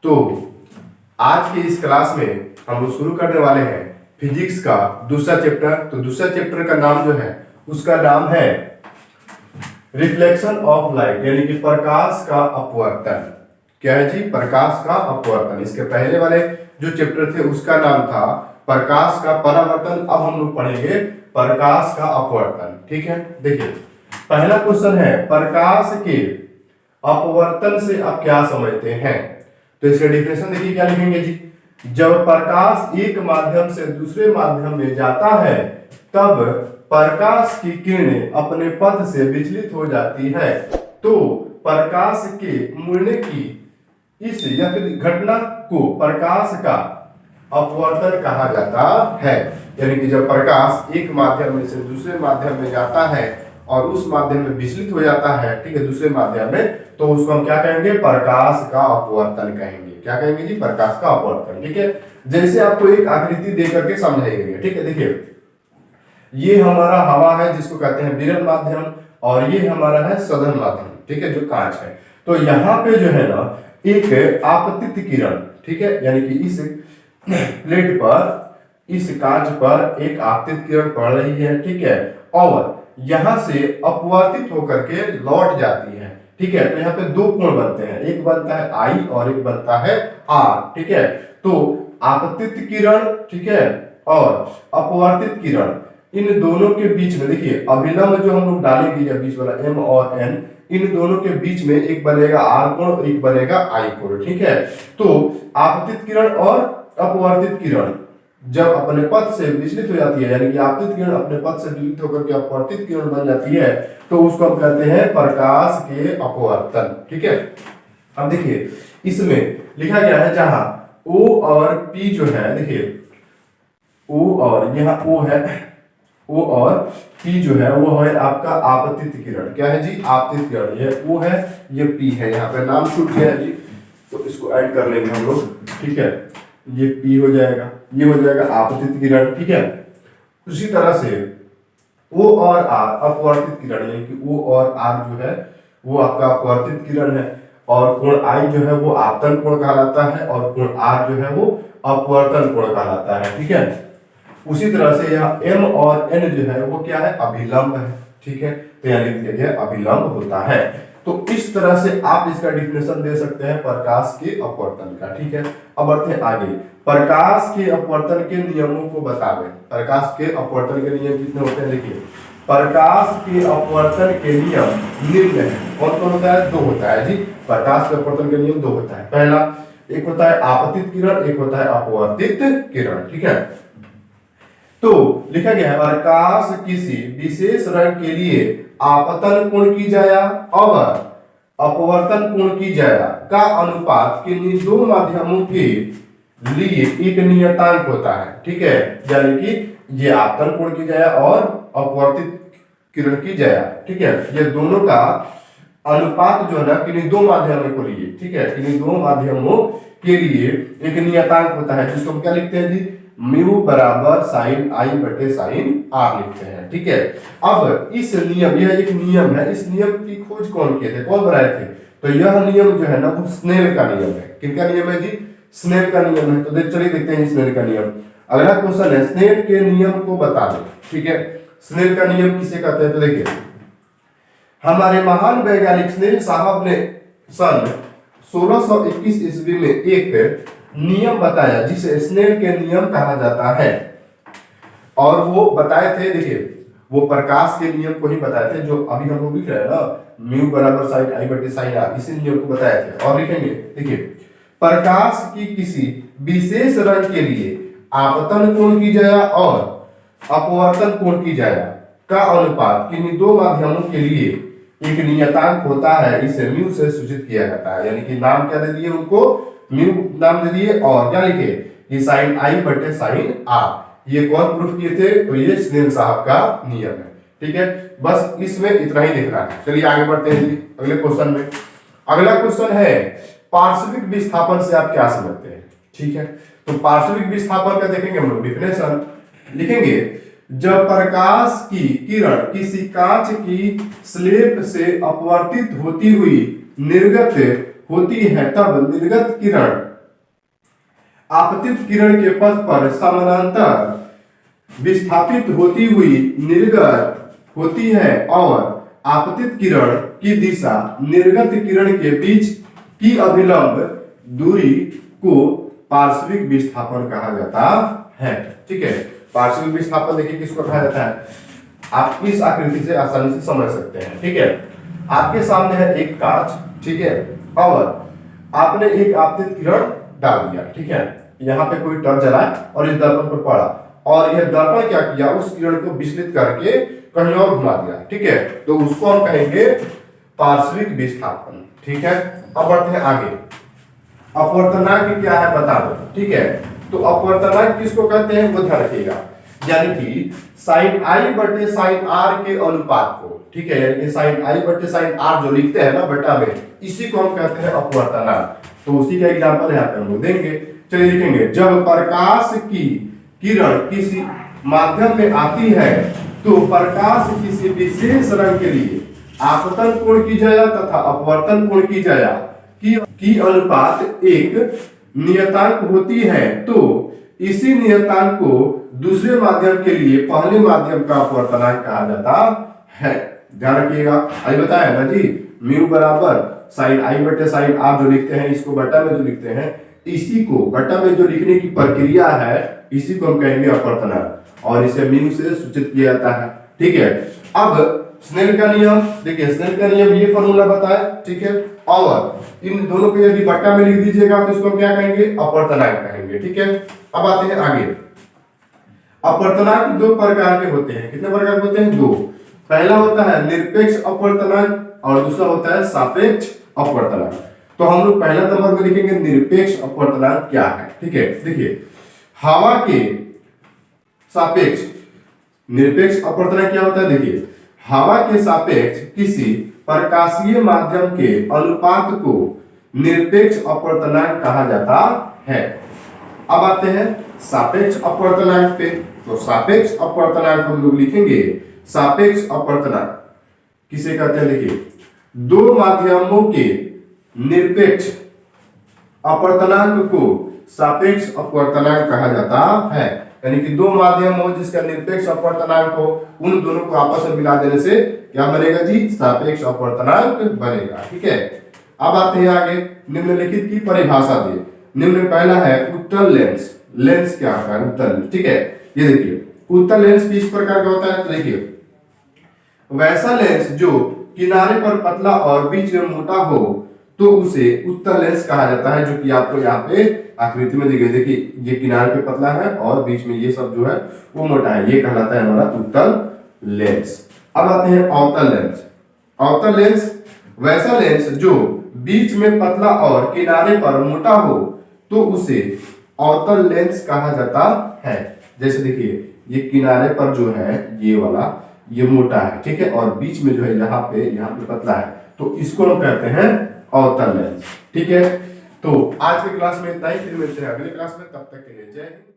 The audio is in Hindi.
तो आज की इस क्लास में हम लोग शुरू करने वाले हैं फिजिक्स का दूसरा चैप्टर। तो दूसरा चैप्टर का नाम जो है उसका नाम है रिफ्लेक्शन ऑफ लाइट, यानी कि प्रकाश का अपवर्तन। क्या है जी? प्रकाश का अपवर्तन। इसके पहले वाले जो चैप्टर थे उसका नाम था प्रकाश का परावर्तन। अब हम लोग पढ़ेंगे प्रकाश का अपवर्तन। ठीक है, देखिए पहला क्वेश्चन है प्रकाश के अपवर्तन से आप क्या समझते हैं? तो इसका डिफिनेशन देखिए क्या लिखेंगे जी। जब प्रकाश एक माध्यम से दूसरे माध्यम में जाता है तब प्रकाश की किरणें अपने पथ से विचलित हो जाती है। तो प्रकाश के मुड़ने की इस या फिर घटना को प्रकाश का अपवर्तन कहा जाता है। यानी कि जब प्रकाश एक माध्यम में से दूसरे माध्यम में जाता है और उस माध्यम में विचलित हो जाता है, ठीक है, दूसरे माध्यम में, तो उसको हम क्या कहेंगे? प्रकाश का अपवर्तन कहेंगे। क्या कहेंगे जी? प्रकाश का अपवर्तन। ठीक है, जैसे आपको एक आकृति दे करके समझाई गई है। ठीक है, देखिए ये हमारा हवा है जिसको कहते हैं विरल माध्यम, और ये हमारा है सघन माध्यम, ठीक है, जो कांच है। तो यहाँ पे जो है ना एक आपतित किरण, ठीक है, यानी कि इस प्लेट पर, इस कांच पर एक आपतित किरण पड़ रही है, ठीक है, और यहां से अपवर्तित होकर के लौट जाती है। ठीक है, तो यहाँ पे दो कोण बनते हैं, एक बनता है आई और एक बनता है आर। ठीक है, तो आपतित किरण, ठीक है, और अपवर्तित किरण, इन दोनों के बीच में देखिए अभिलंब जो हम लोग डालेंगे या बीच वाला एम और एन, इन दोनों के बीच में एक बनेगा आर कोण, एक बनेगा आई कोण। ठीक है, तो आपतित किरण और अपवर्तित किरण जब अपने पथ से विचलित हो जाती है, यानी कि आपतित किरण अपने पथ से विचलित होकर के अपवर्तित किरण बन जाती है, तो उसको हम कहते हैं प्रकाश के अपवर्तन। ठीक है, अब देखिए इसमें लिखा गया है जहां O और P जो है, देखिए O और यहाँ O है, O और P जो है वो है आपका आपतित किरण। क्या है जी? आपतित किरण। ये O है, ये P है, यहाँ पे नाम छूट गया है जी, तो इसको ऐड कर लेंगे हम लोग। ठीक है, ये P हो जाएगा, ये हो जाएगा आपतित किरण। ठीक है, उसी तरह से O और R अपवर्तित किरण, यानी कि O और R जो है वो आपका अपवर्तित किरण है, और कोण I जो है वो आपतन कोण कहलाता है, और कोण R जो है वो अपवर्तन कोण कहलाता है। ठीक है, उसी तरह से यहाँ M और N जो है वो क्या है? अभिलंब है। ठीक है, तो यहाँ लिख दिया गया अभिलंब होता है। तो इस तरह से आप इसका डिफिनेशन दे सकते हैं प्रकाश के अपवर्तन का। ठीक है, अब बढ़ते हैं आगे। प्रकाश के अपवर्तन के नियमों को बतावे। प्रकाश के अपवर्तन के नियम कितने होते हैं? देखिए प्रकाश के अपवर्तन के नियम निम्न है। कौन कौन होता है? दो होता है जी। प्रकाश के अपवर्तन के नियम दो होता है। पहला एक होता है आपतित किरण, एक होता है अपवर्तित किरण। ठीक है, तो लिखा गया है प्रकाश किसी विशेष रंग के लिए आपतन कोण की जाया और अपवर्तन कोण की जाया का अनुपात किन्हीं दो माध्यमों के लिए एक नियतांक होता है। ठीक है, यानी कि ये आपतन कोण की जाया और अपवर्तित किरण की जाया, ठीक है, ये दोनों का अनुपात जो है ना किन्हीं दो माध्यमों को लिए, ठीक है, किन्हीं दो माध्यमों के लिए एक नियतांक होता है, जिसको हम क्या लिखते हैं जी? म्यू बराबर साइन आई बटे साइन आर लिखते हैं। ठीक है, अब इस नियम, यह एक नियम है, इस नियम की खोज कौन किए थे, कौन बनाए थे? तो यह नियम जो है ना वो स्नेल का नियम है। किनका नियम है जी? स्नेल का नियम है। तो चलिए देखते हैं स्नेल का नियम। अगला क्वेश्चन है स्नेल के नियम को बता दो। ठीक है, स्नेल का नियम किसे कहते हैं? तो देखिए हमारे महान वैज्ञानिक स्नेल साहब ने सन 1621 ईस्वी में एक नियम बताया जिसे स्नेल के नियम कहा जाता है, और वो बताए थे, देखिए वो प्रकाश के नियम को ही बताए थे जो अभी हम लोग लिख रहे हैं ना, म्यू बराबर साइन आई बटे साइन आर, इसी नियम को बताए थे। और लिखेंगे देखिए प्रकाश की किसी विशेष रंग के लिए आपतन कोण की जाया और अपवर्तन कोण की जाया का अनुपात किन्हीं दो माध्यमों के लिए एक नियतांक होता है, इसे म्यू से सूचित किया जाता है। यानी कि नाम क्या दे दिए उनको? म्यू नाम दे दिए, और क्या लिखे? ये साइन आई बटे साइन आर। ये कौन प्रूफ किए थे? तो ये स्नेल साहब का नियम है। ठीक है, बस इसमें इतना ही दिख रहा है। चलिए आगे बढ़ते हैं जी अगले क्वेश्चन में। अगला क्वेश्चन है पार्श्विक विस्थापन से आप क्या समझते हैं? ठीक है, तो पार्श्विक विस्थापन का देखेंगे हम लोग डिफिनेशन। लिखेंगे जब प्रकाश की किरण किसी कांच की स्लेब से अपवर्तित होती हुई निर्गत होती है तब निर्गत किरण आपतित किरण के पथ पर समानांतर विस्थापित होती हुई निर्गत होती है और आपतित किरण की दिशा निर्गत किरण के बीच की अभिलंब दूरी को पार्श्विक विस्थापन कहा जाता है। ठीक है, पार्श्विक विस्थापन देखिए किसको कहा जाता है, आप इस आकृति से आसानी से समझ सकते हैं। ठीक है, आपके सामने है एक कांच, ठीक है, और आपने एक आपतित किरण डाल दिया। ठीक है, यहाँ पे कोई टर्च जलाए और इस दर्पण पर पड़ा, और यह दर्पण क्या किया, उस किरण को विचलित करके कहीं और घुमा दिया। ठीक है, तो उसको हम कहेंगे पार्श्विक विस्थापन। ठीक है, अब बढ़ते हैं आगे। अपवर्तनांक क्या है बता दो। ठीक है, तो अपवर्तनांक किसको कहते हैं वो ध्यान रखिएगा, यानी कि साइन आई बटे साइन आर के अनुपात को। ठीक है, यानी कि साइन आई बटे साइन आर जो लिखते हैं ना बटा में, इसी को हम कहते हैं अपवर्तनांक। तो उसी का एग्जांपल यहाँ पे हम लोग देंगे। चलिए लिखेंगे, जब प्रकाश की किरण किसी माध्यम में आती है तो प्रकाश किसी विशेष रंग के लिए आपतन कोण की जया तथा अपवर्तन कोण की जया की अनुपात एक नियतांक होती है, तो इसी नियतांक को दूसरे माध्यम के लिए पहले माध्यम का अपवर्तनांक कहा जाता है। ध्यान रखिएगा, अभी बताया ना जी, म्यू बराबर साइन आई बटे साइन आर जो लिखते हैं, इसको बटा में जो लिखते हैं, इसी को बटा में जो लिखने की प्रक्रिया है, इसी को हम कहेंगे अपवर्तनांक, और इसे म्यू से सूचित किया जाता है। ठीक है, अब स्नेल का नियम देखिए, स्नेल का नियम ये फॉर्मूला बताया। ठीक है, और इन दोनों को यदि बट्टा में लिख दीजिएगा तो इसको हम क्या कहेंगे, अपवर्तनांक कहेंगे। ठीक है, अब आते हैं आगे। अपवर्तनांक दो प्रकार के होते हैं। कितने प्रकार के होते हैं, दो। पहला होता है निरपेक्ष अपवर्तनांक और दूसरा होता है सापेक्ष अपवर्तनांक। तो हम लोग पहला नंबर में लिखेंगे निरपेक्ष अपवर्तनांक क्या है। ठीक है, देखिए हवा के सापेक्ष निरपेक्ष अपवर्तनांक क्या होता है, देखिए हवा के सापेक्ष किसी प्रकाशीय माध्यम के अनुपात को निरपेक्ष अपवर्तनांक कहा जाता है। अब आते हैं सापेक्ष अपवर्तनांक पे। तो सापेक्ष अपवर्तनांक हम लोग लिखेंगे, सापेक्ष अपवर्तनांक किसे कहते हैं, देखिए दो माध्यमों के निरपेक्ष अपवर्तनांक को सापेक्ष अपवर्तनांक कहा जाता है। यानी कि दो माध्यम हो जिसका निरपेक्ष अपवर्तनांक हो, उन दोनों को आपस में मिला देने से क्या बनेगा जी, सापेक्ष अपवर्तनांक बनेगा। ठीक है, अब आते हैं आगे, निम्नलिखित की परिभाषा दिए। निम्न पहला है उत्तल लेंस। लेंस क्या होता है, उत्तल। ठीक है, ये देखिए उत्तल लेंस किस प्रकार का होता है, तो देखिए वैसा लेंस जो किनारे पर पतला और बीच में मोटा हो तो उसे उत्तल लेंस कहा जाता है, जो कि आपको यहाँ पे आकृति में दिखे। देखिए ये किनारे पे पतला है और बीच में ये सब जो है वो मोटा है, ये कहलाता है हमारा उत्तल लेंस। अब आते हैं अवतल लेंस। अवतल लेंस वैसा लेंस जो बीच में पतला और किनारे पर मोटा हो तो उसे अवतल लेंस कहा जाता है। जैसे देखिए ये किनारे पर जो है ये वाला ये मोटा है, ठीक है, और बीच में जो है यहाँ पे पतला है, तो इसको हम कहते हैं अवतल लेंस। ठीक है, तो आज के क्लास में इतना ही, फिर मिलते हैं अगले क्लास में, तब तक के लिए जय हिंद।